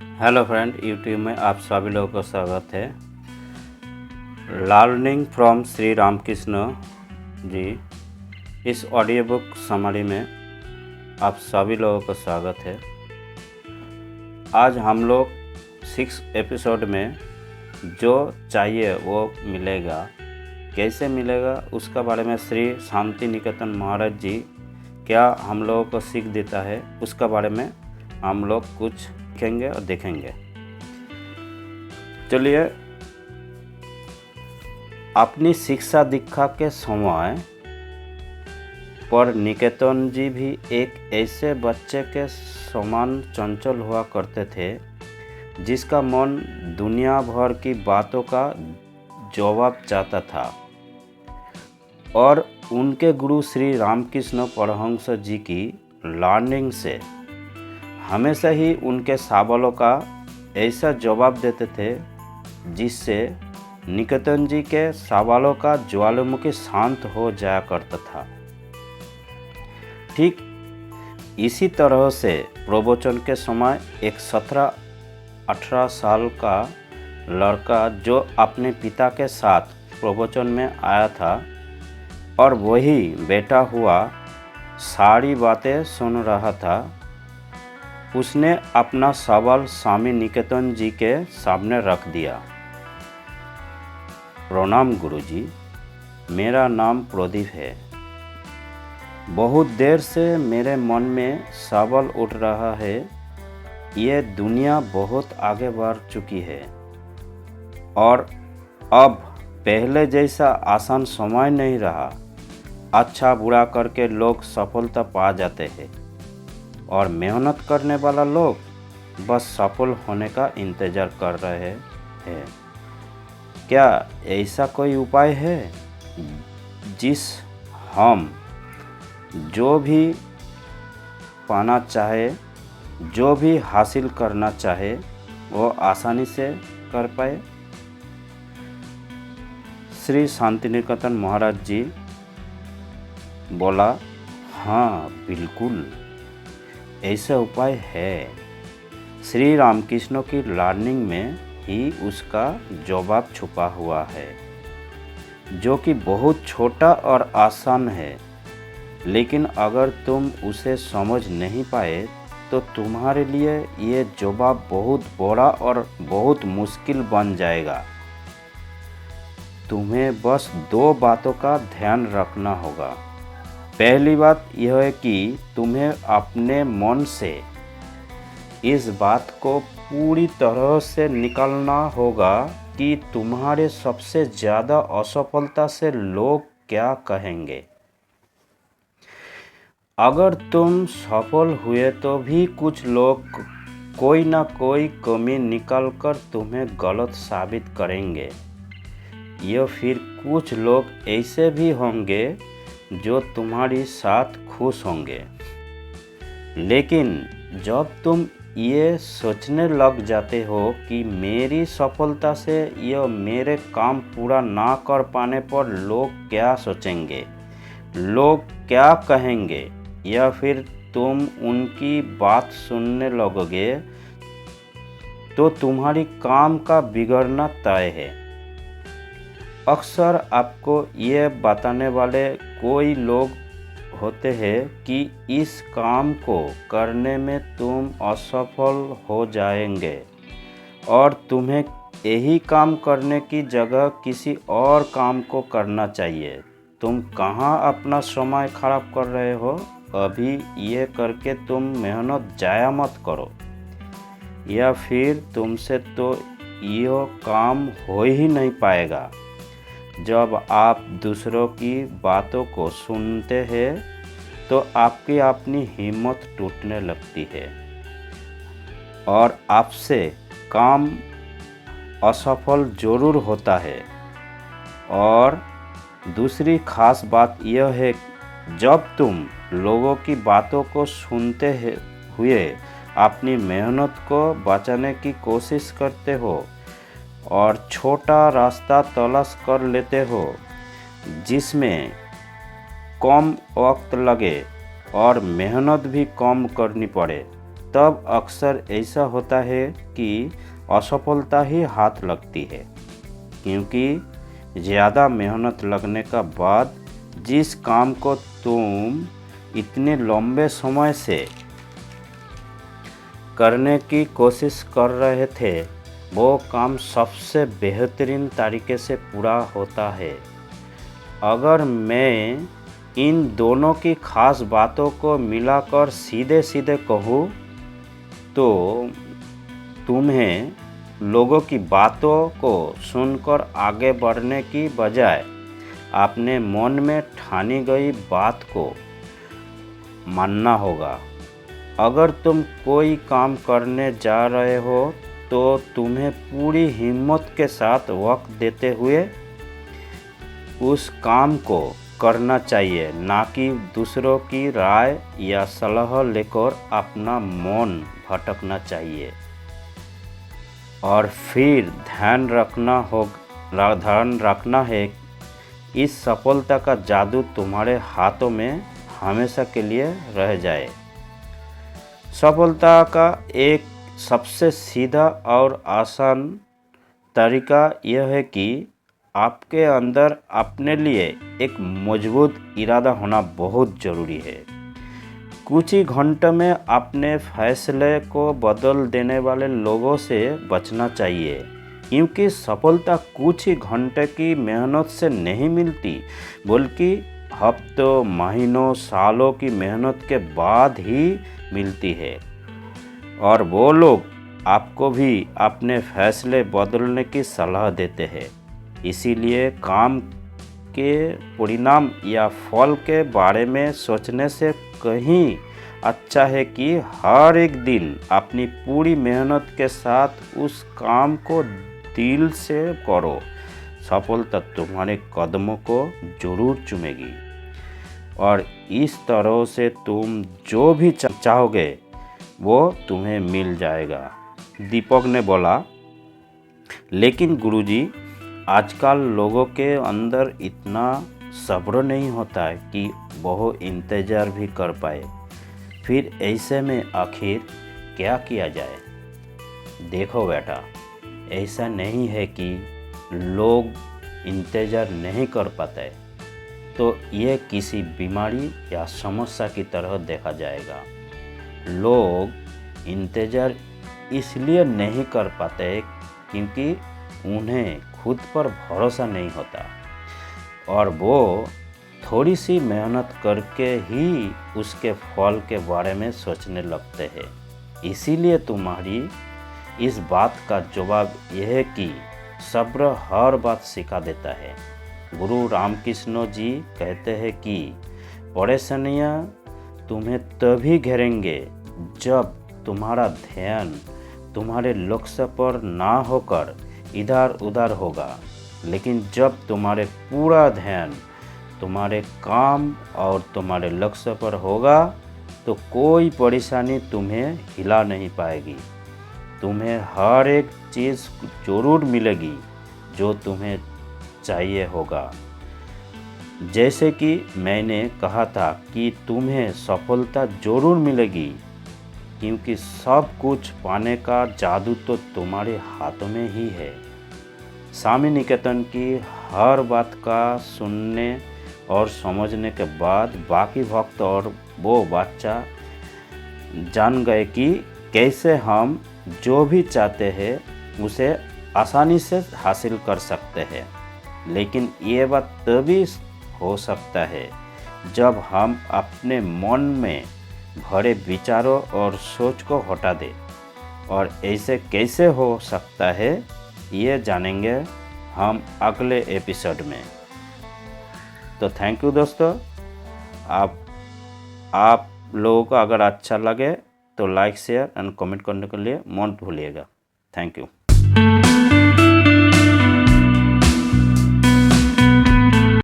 Hello friend, YouTube में आप सभी लोगों का स्वागत है। लर्निंग फ्रॉम श्री रामकृष्ण जी, इस ऑडियो बुक समरी में आप सभी लोगों का स्वागत है। आज हम लोग 6 एपिसोड में जो चाहिए वो मिलेगा, कैसे मिलेगा उसका बारे में श्री शांति निकेतन महाराज जी क्या हम लोगों को सीख देता है उसका बारे में हम लोग कुछ सीखेंगे और देखेंगे। चलिए, अपनी शिक्षा दीक्षा के समय पर निकेतन जी भी एक ऐसे बच्चे के समान चंचल हुआ करते थे जिसका मन दुनिया भर की बातों का जवाब चाहता था, और उनके गुरु श्री रामकृष्ण परमहंस जी की लर्निंग से हमेशा ही उनके सवालों का ऐसा जवाब देते थे जिससे निकेतन जी के सवालों का ज्वालामुखी शांत हो जाया करता था। ठीक इसी तरह से प्रवचन के समय एक 17-18 साल का लड़का जो अपने पिता के साथ प्रवचन में आया था और वही बैठा हुआ सारी बातें सुन रहा था, उसने अपना सवाल स्वामी निकेतन जी के सामने रख दिया। प्रणाम गुरुजी, मेरा नाम प्रदीप है। बहुत देर से मेरे मन में सवाल उठ रहा है। ये दुनिया बहुत आगे बढ़ चुकी है और अब पहले जैसा आसान समय नहीं रहा। अच्छा बुरा करके लोग सफलता पा जाते हैं और मेहनत करने वाला लोग बस सफल होने का इंतज़ार कर रहे हैं। क्या ऐसा कोई उपाय है जिस हम जो भी पाना चाहे, जो भी हासिल करना चाहे वो आसानी से कर पाए? श्री शांति निकेतन महाराज जी बोला, हाँ बिल्कुल ऐसा उपाय है। श्री रामकृष्ण की लर्निंग में ही उसका जवाब छुपा हुआ है, जो कि बहुत छोटा और आसान है। लेकिन अगर तुम उसे समझ नहीं पाए तो तुम्हारे लिए ये जवाब बहुत बड़ा और बहुत मुश्किल बन जाएगा। तुम्हें बस 2 बातों का ध्यान रखना होगा। पहली बात यह है कि तुम्हें अपने मन से इस बात को पूरी तरह से निकालना होगा कि तुम्हारे सबसे ज़्यादा असफलता से लोग क्या कहेंगे। अगर तुम सफल हुए तो भी कुछ लोग कोई ना कोई कमी निकालकर तुम्हें गलत साबित करेंगे, या फिर कुछ लोग ऐसे भी होंगे जो तुम्हारी साथ खुश होंगे। लेकिन जब तुम ये सोचने लग जाते हो कि मेरी सफलता से या मेरे काम पूरा ना कर पाने पर लोग क्या सोचेंगे, लोग क्या कहेंगे, या फिर तुम उनकी बात सुनने लगोगे, तो तुम्हारी काम का बिगड़ना तय है। अक्सर आपको ये बताने वाले कोई लोग होते हैं कि इस काम को करने में तुम असफल हो जाएंगे और तुम्हें यही काम करने की जगह किसी और काम को करना चाहिए। तुम कहाँ अपना समय खराब कर रहे हो? अभी ये करके तुम मेहनत जाया मत करो, या फिर तुमसे तो यह काम हो ही नहीं पाएगा। जब आप दूसरों की बातों को सुनते हैं तो आपकी अपनी हिम्मत टूटने लगती है और आपसे काम असफल जरूर होता है। और दूसरी खास बात यह है, जब तुम लोगों की बातों को सुनते हुए अपनी मेहनत को बचाने की कोशिश करते हो और छोटा रास्ता तलाश कर लेते हो जिसमें कम वक्त लगे और मेहनत भी कम करनी पड़े, तब अक्सर ऐसा होता है कि असफलता ही हाथ लगती है, क्योंकि ज़्यादा मेहनत लगने का बाद जिस काम को तुम इतने लंबे समय से करने की कोशिश कर रहे थे, वो काम सबसे बेहतरीन तरीके से पूरा होता है। अगर मैं इन दोनों की खास बातों को मिलाकर सीधे सीधे कहूँ तो तुम्हें लोगों की बातों को सुनकर आगे बढ़ने की बजाय अपने मन में ठानी गई बात को मानना होगा। अगर तुम कोई काम करने जा रहे हो तो तुम्हें पूरी हिम्मत के साथ वक्त देते हुए उस काम को करना चाहिए, ना कि दूसरों की राय या सलाह लेकर अपना मन भटकना चाहिए। और फिर ध्यान रखना है, इस सफलता का जादू तुम्हारे हाथों में हमेशा के लिए रह जाए। सफलता का एक सबसे सीधा और आसान तरीका यह है कि आपके अंदर अपने लिए एक मजबूत इरादा होना बहुत ज़रूरी है। कुछ ही घंटों में अपने फैसले को बदल देने वाले लोगों से बचना चाहिए, क्योंकि सफलता कुछ ही घंटे की मेहनत से नहीं मिलती, बल्कि हफ्तों, महीनों, सालों की मेहनत के बाद ही मिलती है। और वो लोग आपको भी अपने फैसले बदलने की सलाह देते हैं। इसीलिए काम के परिणाम या फल के बारे में सोचने से कहीं अच्छा है कि हर एक दिन अपनी पूरी मेहनत के साथ उस काम को दिल से करो। सफलता तुम्हारे कदमों को जरूर चूमेगी और इस तरह से तुम जो भी चाहोगे वो तुम्हें मिल जाएगा। दीपक ने बोला, लेकिन गुरुजी, आजकल लोगों के अंदर इतना सब्र नहीं होता है कि वो इंतज़ार भी कर पाए। फिर ऐसे में आखिर क्या किया जाए? देखो बेटा, ऐसा नहीं है कि लोग इंतज़ार नहीं कर पाते तो ये किसी बीमारी या समस्या की तरह देखा जाएगा। लोग इंतज़ार इसलिए नहीं कर पाते क्योंकि उन्हें खुद पर भरोसा नहीं होता और वो थोड़ी सी मेहनत करके ही उसके फल के बारे में सोचने लगते हैं। इसीलिए तुम्हारी इस बात का जवाब यह है कि सब्र हर बात सिखा देता है। गुरु रामकृष्ण जी कहते हैं कि परेशानियाँ तुम्हें तभी घेरेंगे जब तुम्हारा ध्यान तुम्हारे लक्ष्य पर ना होकर इधर उधर होगा, लेकिन जब तुम्हारे पूरा ध्यान तुम्हारे काम और तुम्हारे लक्ष्य पर होगा तो कोई परेशानी तुम्हें हिला नहीं पाएगी। तुम्हें हर एक चीज़ जरूर मिलेगी जो तुम्हें चाहिए होगा। जैसे कि मैंने कहा था कि तुम्हें सफलता जरूर मिलेगी, क्योंकि सब कुछ पाने का जादू तो तुम्हारे हाथों में ही है। स्वामी निकेतन की हर बात का सुनने और समझने के बाद बाकी भक्त और वो बच्चा जान गए कि कैसे हम जो भी चाहते हैं उसे आसानी से हासिल कर सकते हैं। लेकिन ये बात तभी हो सकता है जब हम अपने मन में भरे विचारों और सोच को हटा दें। और ऐसे कैसे हो सकता है ये जानेंगे हम अगले एपिसोड में। तो थैंक यू दोस्तों। आप लोगों को अगर अच्छा लगे तो लाइक, शेयर एंड कमेंट करने के लिए मत भूलिएगा। Thank you.